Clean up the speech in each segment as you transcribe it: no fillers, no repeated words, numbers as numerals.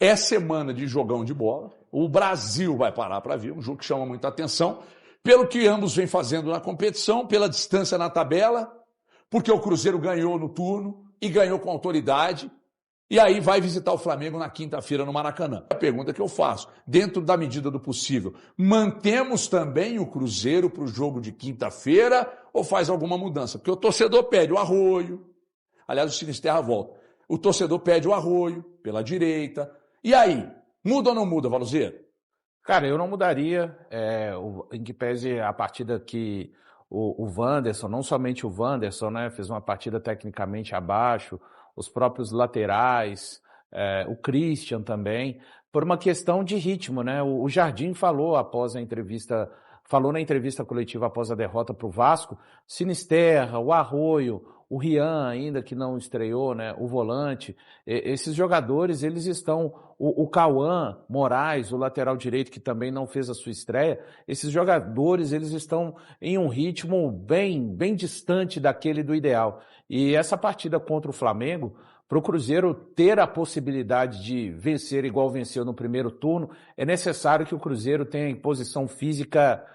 É semana de jogão de bola. O Brasil vai parar para ver, um jogo que chama muita atenção, pelo que ambos vêm fazendo na competição, pela distância na tabela, porque o Cruzeiro ganhou no turno e ganhou com autoridade, e aí vai visitar o Flamengo na quinta-feira no Maracanã. A pergunta que eu faço, dentro da medida do possível, mantemos também o Cruzeiro para o jogo de quinta-feira ou faz alguma mudança? Porque o torcedor pede o Arroio, aliás o Sinisterra volta, o torcedor pede o Arroio pela direita, e aí, muda ou não muda, Valuzeiro? Cara, eu não mudaria, em que pese a partida que o Wanderson, não somente o Wanderson, né, fez uma partida tecnicamente abaixo, os próprios laterais, o Christian também, por uma questão de ritmo, né? O Jardim falou na entrevista coletiva após a derrota para o Vasco, Sinisterra, o Arroio, o Rian ainda que não estreou, né? O volante, esses jogadores, eles estão, o Cauã Moraes, o lateral direito que também não fez a sua estreia, esses jogadores, eles estão em um ritmo bem distante daquele do ideal. E essa partida contra o Flamengo, para o Cruzeiro ter a possibilidade de vencer igual venceu no primeiro turno, é necessário que o Cruzeiro tenha posição física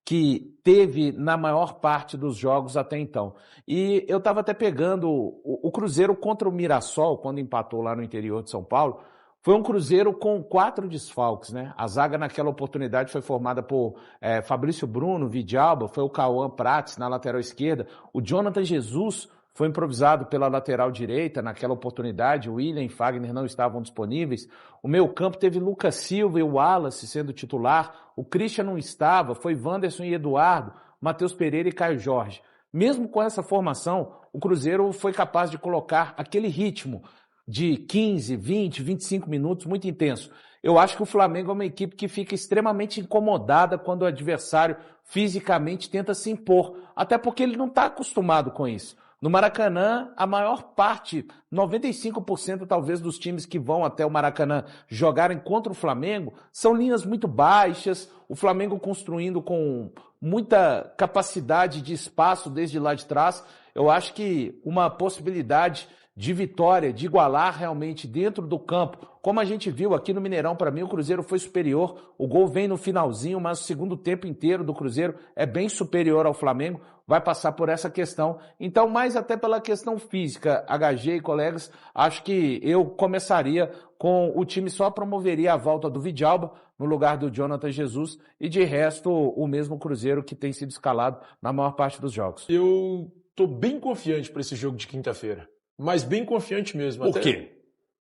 que teve na maior parte dos jogos até então. E eu estava até pegando o Cruzeiro contra o Mirassol, quando empatou lá no interior de São Paulo, foi um Cruzeiro com 4 desfalques, né? A zaga naquela oportunidade foi formada por Fabrício Bruno, Vidalba, foi o Cauã Prates na lateral esquerda, o Jonathan Jesus foi improvisado pela lateral direita naquela oportunidade, o William e Fagner não estavam disponíveis. O meio campo teve Lucas Silva e o Wallace sendo titular, o Christian não estava, foi Wanderson e Eduardo, Matheus Pereira e Caio Jorge. Mesmo com essa formação, o Cruzeiro foi capaz de colocar aquele ritmo de 15, 20, 25 minutos muito intenso. Eu acho que o Flamengo é uma equipe que fica extremamente incomodada quando o adversário fisicamente tenta se impor, até porque ele não está acostumado com isso. No Maracanã, a maior parte, 95% talvez dos times que vão até o Maracanã jogarem contra o Flamengo, são linhas muito baixas, o Flamengo construindo com muita capacidade de espaço desde lá de trás. Eu acho que uma possibilidade de vitória, de igualar realmente dentro do campo, como a gente viu aqui no Mineirão, para mim o Cruzeiro foi superior, o gol vem no finalzinho, mas o segundo tempo inteiro do Cruzeiro é bem superior ao Flamengo, vai passar por essa questão. Então, mais até pela questão física, HG e colegas, acho que eu começaria com o time só promoveria a volta do Vidalba no lugar do Jonathan Jesus e de resto o mesmo Cruzeiro que tem sido escalado na maior parte dos jogos. Eu tô bem confiante para esse jogo de quinta-feira, mas bem confiante mesmo. Por quê?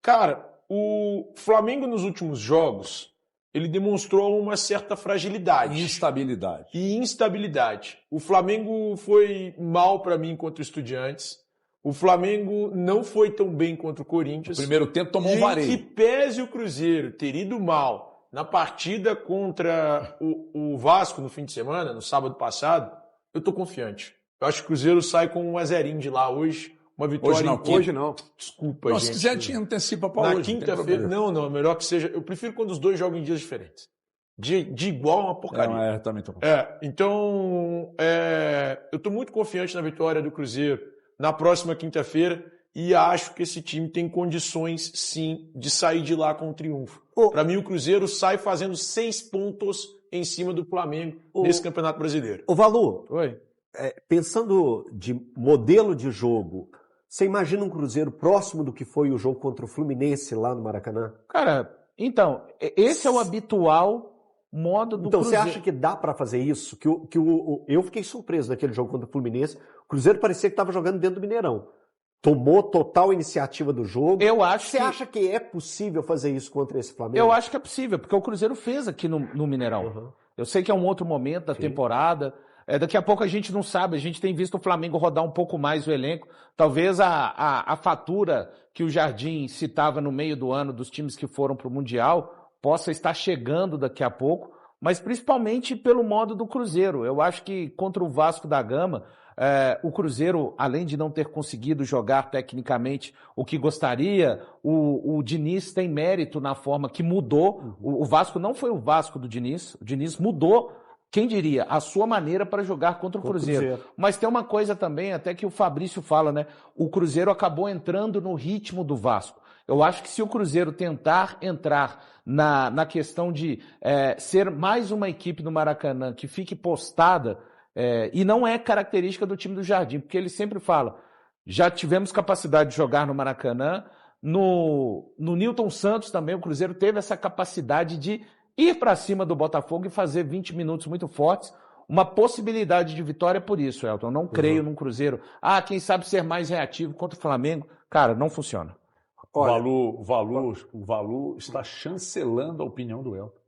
Cara, o Flamengo nos últimos jogos ele demonstrou uma certa fragilidade. Instabilidade. E instabilidade. O Flamengo foi mal para mim contra o Estudiantes. O Flamengo não foi tão bem contra o Corinthians. No primeiro tempo tomou um vareio. E que pese o Cruzeiro ter ido mal na partida contra o Vasco no fim de semana, no sábado passado, eu tô confiante. Eu acho que o Cruzeiro sai com um 1-0 de lá hoje. Uma vitória hoje não. Desculpa, não, gente. Se quiser, te antecipa para hoje. Na quinta-feira. Não, é melhor que seja. Eu prefiro quando os dois jogam em dias diferentes. De igual a uma porcaria. Também tô. Então, eu tô muito confiante na vitória do Cruzeiro na próxima quinta-feira e acho que esse time tem condições, sim, de sair de lá com um triunfo. Para mim, o Cruzeiro sai fazendo 6 pontos em cima do Flamengo nesse Campeonato Brasileiro. Ô, Valu, Oi. Pensando de modelo de jogo, você imagina um Cruzeiro próximo do que foi o jogo contra o Fluminense lá no Maracanã? Cara, então, esse é o habitual modo do Cruzeiro. Então, você acha que dá pra fazer isso? Eu fiquei surpreso naquele jogo contra o Fluminense. O Cruzeiro parecia que estava jogando dentro do Mineirão. Tomou total iniciativa do jogo. Você acha que é possível fazer isso contra esse Flamengo? Eu acho que é possível, porque o Cruzeiro fez aqui no Mineirão. Uhum. Eu sei que é um outro momento da temporada. Daqui a pouco a gente não sabe, a gente tem visto o Flamengo rodar um pouco mais o elenco. Talvez a fatura que o Jardim citava no meio do ano dos times que foram para o Mundial possa estar chegando daqui a pouco, mas principalmente pelo modo do Cruzeiro. Eu acho que contra o Vasco da Gama, o Cruzeiro, além de não ter conseguido jogar tecnicamente o que gostaria, o Diniz tem mérito na forma que mudou. O Vasco não foi o Vasco do Diniz, o Diniz mudou. Quem diria? A sua maneira para jogar contra o Cruzeiro. Mas tem uma coisa também, até que o Fabrício fala, né? O Cruzeiro acabou entrando no ritmo do Vasco. Eu acho que se o Cruzeiro tentar entrar na questão de ser mais uma equipe do Maracanã que fique postada, e não é característica do time do Jardim, porque ele sempre fala, já tivemos capacidade de jogar no Maracanã, no Newton Santos também o Cruzeiro teve essa capacidade de ir para cima do Botafogo e fazer 20 minutos muito fortes, uma possibilidade de vitória por isso, Elton. Eu não creio num Cruzeiro. Quem sabe ser mais reativo contra o Flamengo. Cara, não funciona. Olha, o Valu está chancelando a opinião do Elton.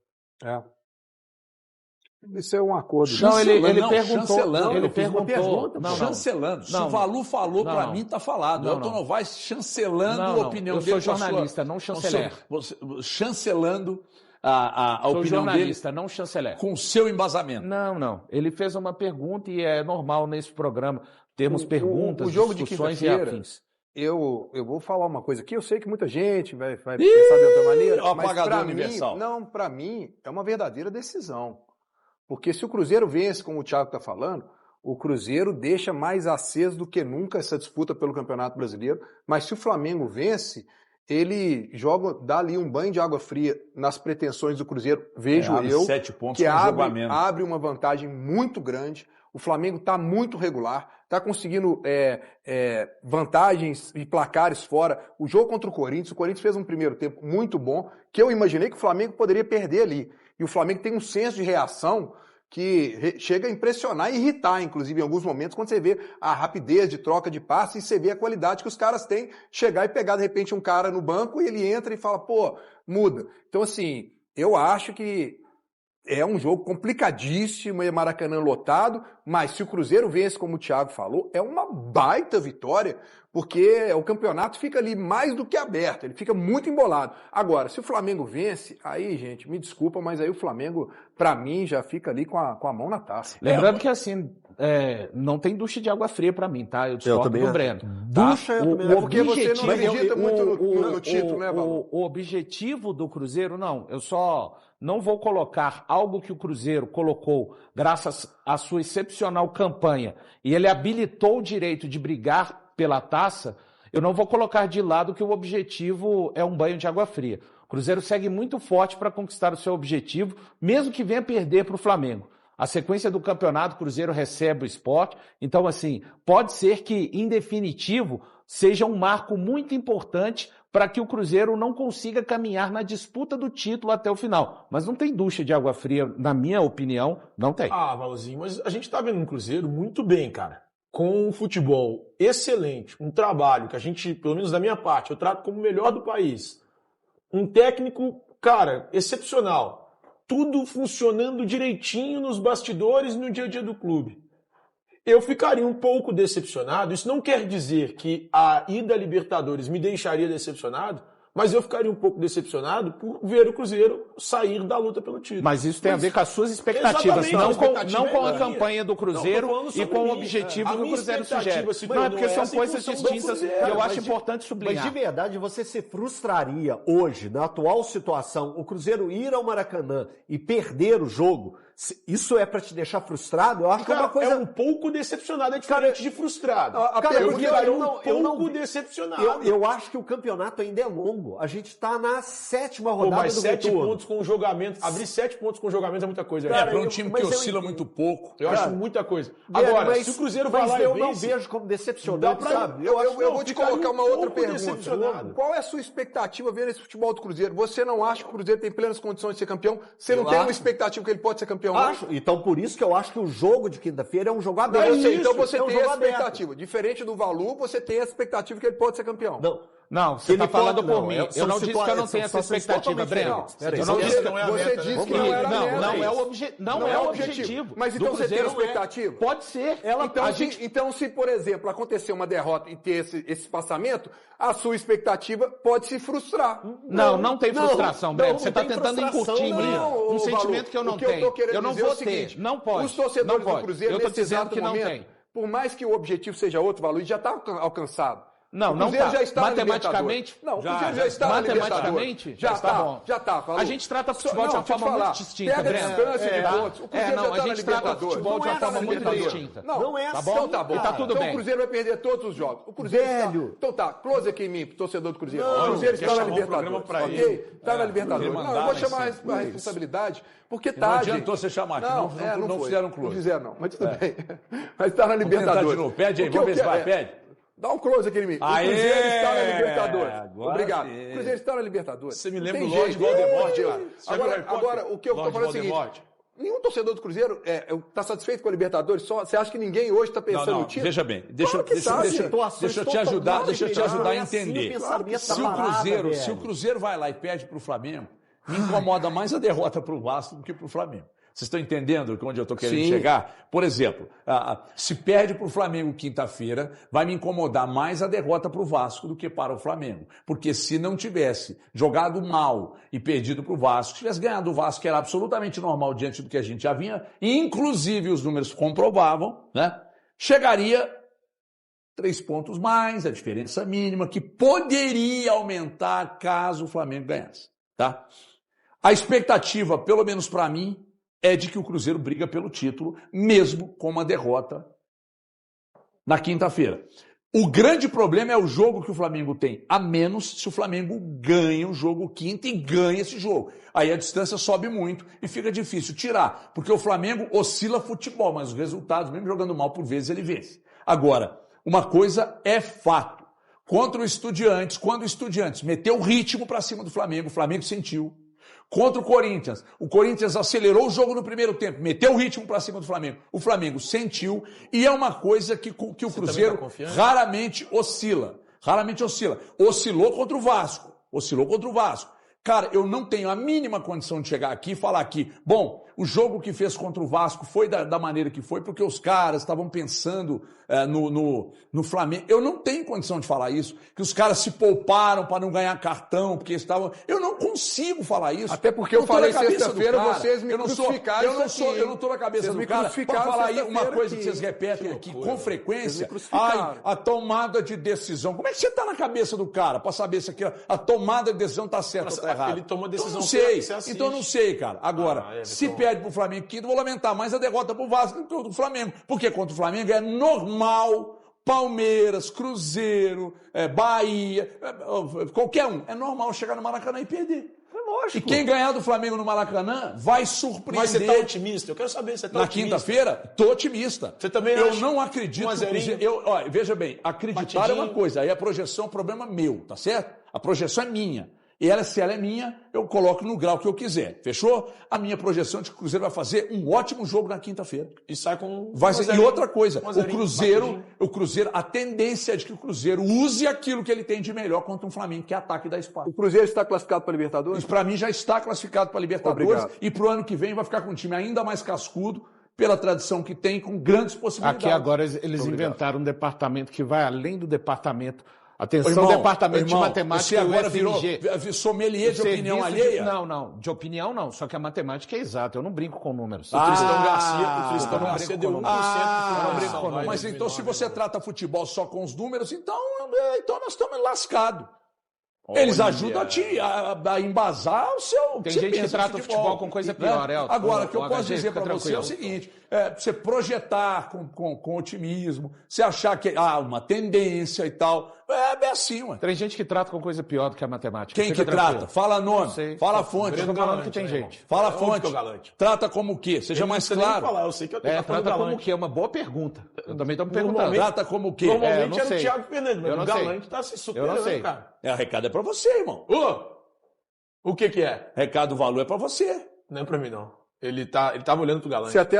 Isso é um acordo. Ele chancelando. perguntou. Chancelando. Se o Valu falou, para mim está falado. Elton Novaes chancelando a opinião dele. Eu sou jornalista, não chanceler. Chancelando a opinião jornalista, não chanceler. Com o seu embasamento. Não. Ele fez uma pergunta e é normal nesse programa termos perguntas, o jogo discussões de e afins. Eu vou falar uma coisa aqui, eu sei que muita gente vai pensar de outra maneira, mas para mim é uma verdadeira decisão. Porque se o Cruzeiro vence, como o Thiago está falando, o Cruzeiro deixa mais aceso do que nunca essa disputa pelo Campeonato Brasileiro, mas se o Flamengo vence, ele dá ali um banho de água fria nas pretensões do Cruzeiro, vejo 7 pontos que com abre uma vantagem muito grande. O Flamengo está muito regular, está conseguindo vantagens e placares fora. O jogo contra o Corinthians fez um primeiro tempo muito bom, que eu imaginei que o Flamengo poderia perder ali. E o Flamengo tem um senso de reação que chega a impressionar e irritar, inclusive, em alguns momentos, quando você vê a rapidez de troca de passe e você vê a qualidade que os caras têm, chegar e pegar, de repente, um cara no banco e ele entra e fala, muda. Então, assim, eu acho que é um jogo complicadíssimo, é Maracanã lotado, mas se o Cruzeiro vence, como o Thiago falou, é uma baita vitória, porque o campeonato fica ali mais do que aberto, ele fica muito embolado. Agora, se o Flamengo vence, aí, gente, me desculpa, mas aí o Flamengo, pra mim, já fica ali com a mão na taça. Lembrando que, assim, não tem ducha de água fria pra mim, tá? Eu discordo do Breno. Ducha, porque você não acredita muito no título, né, Valor? O objetivo do Cruzeiro, eu só não vou colocar algo que o Cruzeiro colocou graças à sua excepcional campanha e ele habilitou o direito de brigar pela taça, eu não vou colocar de lado que o objetivo é um banho de água fria. O Cruzeiro segue muito forte para conquistar o seu objetivo, mesmo que venha perder para o Flamengo. A sequência do campeonato, o Cruzeiro recebe o Sport, então assim, pode ser que, em definitivo, seja um marco muito importante para que o Cruzeiro não consiga caminhar na disputa do título até o final. Mas não tem ducha de água fria, na minha opinião, não tem. Valzinho, mas a gente tá vendo um Cruzeiro muito bem, cara. Com um futebol excelente, um trabalho que a gente, pelo menos da minha parte, eu trato como o melhor do país. Um técnico, cara, excepcional. Tudo funcionando direitinho nos bastidores e no dia a dia do clube. Eu ficaria um pouco decepcionado. Isso não quer dizer que a ida à Libertadores me deixaria decepcionado, mas eu ficaria um pouco decepcionado por ver o Cruzeiro sair da luta pelo título. Mas isso tem a ver com as suas expectativas, não com a campanha do Cruzeiro e com o objetivo que o Cruzeiro sugere. Não, é porque são coisas distintas e eu acho importante sublinhar. Mas de verdade, você se frustraria hoje, na atual situação, o Cruzeiro ir ao Maracanã e perder o jogo? Isso é pra te deixar frustrado? Eu acho que é uma coisa... É um pouco decepcionado, é diferente de frustrado. Eu não decepcionado. Eu acho que o campeonato ainda é longo. A gente tá na 7ª rodada mas do 7 pontos com o jogamento. Abrir 7 pontos com o jogamento é muita coisa. Para um time que oscila muito pouco. Eu acho muita coisa. Agora, se o Cruzeiro vai lá e eu não vejo como decepcionante, sabe? Eu vou te colocar uma outra pergunta. Qual é a sua expectativa vendo esse futebol do Cruzeiro? Você não acha que o Cruzeiro tem plenas condições de ser campeão? Você não tem uma expectativa que ele pode ser campeão? Acho. Então, por isso que eu acho que o jogo de quinta-feira é um jogo aberto. Então você tem a expectativa. Diferente do Valu, você tem a expectativa que ele pode ser campeão. Não, você está falando por mim. Eu não disse que eu não tenho essa expectativa, Breno. Eu não disse que não é Você disse que não era não é o objetivo. Mas então você tem expectativa? Pode ser. Então, se, por exemplo, acontecer uma derrota e ter esse espaçamento, a sua expectativa pode se frustrar. Não tem frustração, Breno. Você está tentando incutir em mim um sentimento que eu não tenho. Eu não vou ter. Não pode. Os torcedores do Cruzeiro, eu estou nesse dizendo exato que não momento, tem. por mais que o objetivo seja outro, Valu, já está alcançado. Não, O não Cruzeiro tá. já está na Matematicamente? Libertadores. Não, o Cruzeiro já está na matematicamente? Libertadores. Já Tá bom. já tá. Falou. A gente trata futebol de uma forma muito distinta, Pega a Breno. distância de pontos. O Cruzeiro já a tá na gente trata Libertadores. futebol de uma forma muito Libertadores. distinta. Não é tá assim, bom? Então tá bom. E tá tudo então bem. o Cruzeiro vai perder todos os jogos. O Cruzeiro Velho. Então tá, close aqui em mim, torcedor do Cruzeiro. Não, O Cruzeiro quer está na chamar o programa Libertadores, pra ok? ele. Tá na Libertadores. ele Não, mandar eu vou lá em chamar cima. a responsabilidade, porque Não tá, adiantou gente. você chamar aqui, não foi. fizeram close. Não fizeram não, mas tudo bem. Mas tá na Vamos tentar Libertadores. de novo. Pede aí, O que vamos ver eu se vai, quero pede. Dá um close aqui em mim. Aê! O Cruzeiro está na Libertadores. Agora Obrigado. sim. O Cruzeiro está na Libertadores. Você me Não lembra tem o Lorde jeito. Voldemort, cara. Você viu Harry Potter? Agora, o que eu tô Lorde falando é o seguinte. Voldemort. Nenhum torcedor do Cruzeiro está satisfeito com a Libertadores? Você acha que ninguém hoje está pensando no título? Veja bem, deixa Claro que tá, eu te ajudar a entender. pensamento Se da o parada, Cruzeiro, velho. se o Cruzeiro vai lá e perde para o Flamengo, me incomoda mais a derrota para o Vasco do que para o Flamengo. Vocês estão entendendo onde eu estou querendo Sim. chegar? Por exemplo, se perde para o Flamengo quinta-feira, vai me incomodar mais a derrota para o Vasco do que para o Flamengo. Porque se não tivesse jogado mal e perdido para o Vasco, se tivesse ganhado o Vasco, que era absolutamente normal diante do que a gente já vinha, inclusive os números comprovavam, né? Chegaria 3 pontos mais, a diferença mínima, que poderia aumentar caso o Flamengo ganhasse. Tá? A expectativa, pelo menos para mim, é de que o Cruzeiro briga pelo título, mesmo com uma derrota na quinta-feira. O grande problema é o jogo que o Flamengo tem a menos se o Flamengo ganha o jogo quinta e ganha esse jogo. Aí a distância sobe muito e fica difícil tirar, porque o Flamengo oscila futebol, mas os resultados, mesmo jogando mal por vezes, ele vence. Agora, uma coisa é fato. Contra o Estudiantes, quando o Estudiantes meteu o ritmo para cima do Flamengo, o Flamengo sentiu. Contra o Corinthians acelerou o jogo no primeiro tempo, meteu o ritmo para cima do Flamengo. O Flamengo sentiu e é uma coisa que o Cruzeiro raramente oscila. Oscilou contra o Vasco. Cara, eu não tenho a mínima condição de chegar aqui e falar aqui, bom, o jogo que fez contra o Vasco foi da maneira que foi, porque os caras estavam pensando no Flamengo. Eu não tenho condição de falar isso, que os caras se pouparam para não ganhar cartão, porque estavam... Eu não consigo falar isso. Até porque eu falei sexta-feira, vocês me crucificaram eu não estou na cabeça do cara para falar aí uma coisa que vocês repetem aqui com frequência. Ai, a tomada de decisão. Como é que você está na cabeça do cara para saber se a tomada de decisão está certa ou está errada? Ele toma decisão. Então não sei, cara. Agora, se perde pro Flamengo quinto, vou lamentar mais a derrota pro Vasco do que contra o Flamengo. Porque contra o Flamengo é normal Palmeiras, Cruzeiro, Bahia, qualquer um. É normal chegar no Maracanã e perder. É lógico. E quem ganhar do Flamengo no Maracanã vai surpreender. Mas você tá otimista? Eu quero saber se você tá na otimista. quinta-feira, tô otimista. Você também Eu acha? não acredito. Veja bem, acreditar é uma coisa, aí a projeção é um problema meu, tá certo? A projeção é minha. E se ela é minha, eu coloco no grau que eu quiser. Fechou? A minha projeção é de que o Cruzeiro vai fazer um ótimo jogo na quinta-feira. E sai com... E outra coisa, o Cruzeiro, a tendência é de que o Cruzeiro use aquilo que ele tem de melhor contra um Flamengo, que é ataque da espada. O Cruzeiro está classificado para a Libertadores? Para mim já está classificado para a Libertadores. Obrigado. E para o ano que vem vai ficar com um time ainda mais cascudo, pela tradição que tem, com grandes possibilidades. Aqui agora eles inventaram um departamento que vai além do departamento. Atenção, departamento de matemática. Você agora virou sommelier de opinião alheia? Não, de opinião não. Só que a matemática é exata. Eu não brinco com números. O Tristão Garcia deu 1%. Mas então, se você trata futebol só com os números, então nós estamos lascados. Eles ajudam a embasar o seu... Tem gente que trata o futebol com coisa pior, Elton. Agora, o que eu posso dizer para você é o seguinte, você projetar com otimismo, você achar que uma tendência e tal, é assim, ué. Tem gente que trata com coisa pior do que a matemática. Quem que trata? Fala nome, fala a fonte. Eu tô falando que tem gente. Fala a fonte. Trata como o quê? Seja mais claro. Eu sei que eu tenho trata como o quê? É uma boa pergunta. Eu também estou me perguntando. Trata como o quê? Normalmente é o Thiago Fernandes, mas o Galante está se superando, cara. O recado é pra você, irmão. O que é? Recado, o valor é pra você. Não é pra mim, não. Ele tava olhando pro Galante. Você até